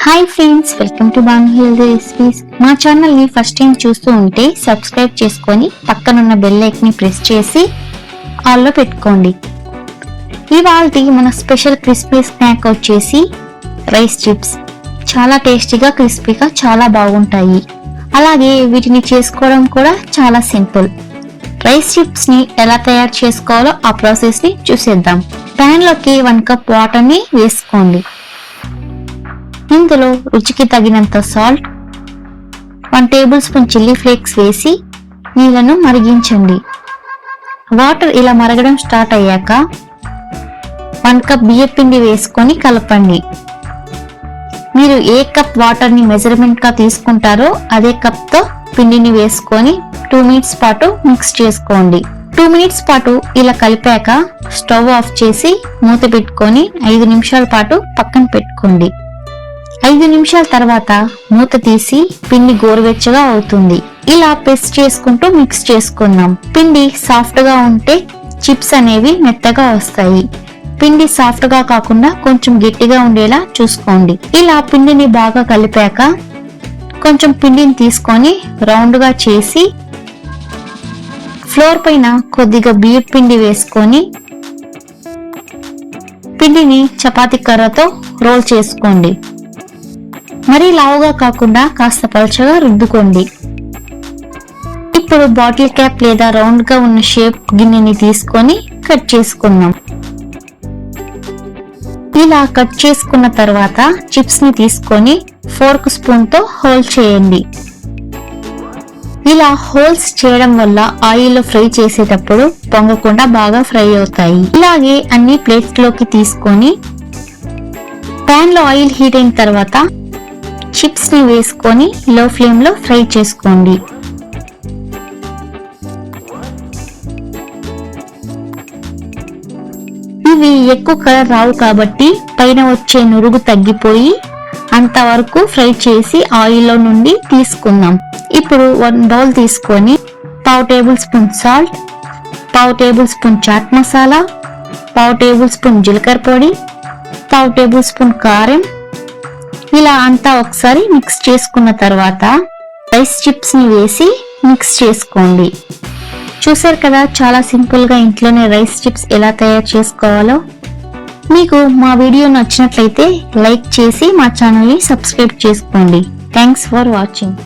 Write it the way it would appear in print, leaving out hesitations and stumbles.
Hi friends, welcome to Banu healthy recipes. మా channel ని first time చూస్తూ ఉంటే సబ్స్క్రైబ్ చేసుకొని పక్కనున్న బెల్ ఐకాన్ ని ప్రెస్ చేసి ఆల్లో పెట్టుకోండి. ఇవాల్టి మన స్పెషల్ క్రిస్పీ స్నాక్ వచ్చేసి రైస్ చిప్స్. చాలా టేస్టీగా క్రిస్పీగా చాలా బాగుంటాయి. అలాగే వీటిని చేసుకోవడం కూడా చాలా సింపుల్. రైస్ చిప్స్ ని ఎలా తయారు చేసుకోవాలో ఆ ప్రాసెస్ ని చూసేద్దాం. ప్యాన్ లోకి 1 కప్ వాటర్ ని వేసుకోండి. ఇందులో రుచికి తగినంత salt, 1 table spoon chilli flakes వేసి నీళ్లను మరిగించండి. వాటర్ ఇలా మరగడం స్టార్ట్ అయ్యాక 1 కప్ బియ్యం పిండి వేసుకొని కలపండి. మీరు ఏ కప్ వాటర్ ని మెజర్మెంట్ గా తీసుకుంటారో అదే కప్ తో పిండిని వేసుకొని 2 మినిట్స్ పాటు మిక్స్ చేసుకోండి. 2 మినిట్స్ పాటు ఇలా కలిపాక స్టవ్ ఆఫ్ చేసి మూత పెట్టుకొని 5 నిమిషాల పాటు పక్కన పెట్టుకోండి. 5 నిమిషాల తర్వాత మూత తీసి పిండి గోరువెచ్చగా అవుతుంది. ఇలా ప్రెస్ చేసుకుంటూ మిక్స్ చేసుకుందాం. పిండి సాఫ్ట్ గా ఉంటే చిప్స్ అనేవి మెత్తగా వస్తాయి. పిండి సాఫ్ట్ గా కాకుండా కొంచెం గట్టిగా ఉండేలా చూసుకోండి. ఇలా పిండిని బాగా కలిపాక కొంచెం పిండిని తీసుకొని రౌండ్ గా చేసి ఫ్లోర్ పైన కొద్దిగా బియ్యం పిండి వేసుకొని పిండిని చపాతీ కర్రతో రోల్ చేసుకోండి. మరీ లావుగా కాకుండా కాస్త పల్చగా రుద్దుకోండి. ఇప్పుడు బాటిల్ క్యాప్ లేదా రౌండ్ గా ఉన్న షేప్ గిన్నెని తీసుకొని కట్ చేసుకుందాం. ఇలా కట్ చేసుకున్న తర్వాత చిప్స్ ని తీసుకొని ఫోర్క్ స్పూన్ తో హోల్ చేయండి. ఇలా హోల్స్ చేయడం వల్ల ఆయిల్ లో ఫ్రై చేసేటప్పుడు పొంగకుండా బాగా ఫ్రై అవుతాయి. ఇలాగే అన్ని ప్లేట్స్ లోకి తీసుకొని పాన్ లో ఆయిల్ హీట్ అయిన తర్వాత చిప్స్ ని వేసుకొని లో ఫ్లేమ్ లో ఫ్రై చేసుకోండి. ఇవి ఎక్కువ కలర్ రావు కాబట్టి పైన వచ్చే నురుగు తగ్గిపోయి అంతవరకు ఫ్రై చేసి ఆయిల్లో నుండి తీసుకుందాం. ఇప్పుడు 1 బౌల్ తీసుకొని 1/2 tablespoon salt, 1/2 tablespoon chaat masala, 1/2 tablespoon జీలకర్ర పొడి, 1/2 టేబుల్ స్పూన్ కారం ఇలా అంతా ఒకసారి మిక్స్ చేసుకున్న తర్వాత రైస్ చిప్స్ ని వేసి మిక్స్ చేసుకోండి. చూసారు కదా, చాలా సింపుల్ గా ఇంట్లోనే రైస్ చిప్స్ ఎలా తయారు చేసుకోవాలో. మీకు మా వీడియో నచ్చినట్లయితే లైక్ చేసి మా ఛానల్ ని సబ్స్క్రైబ్ చేసుకోండి. Thanks for watching.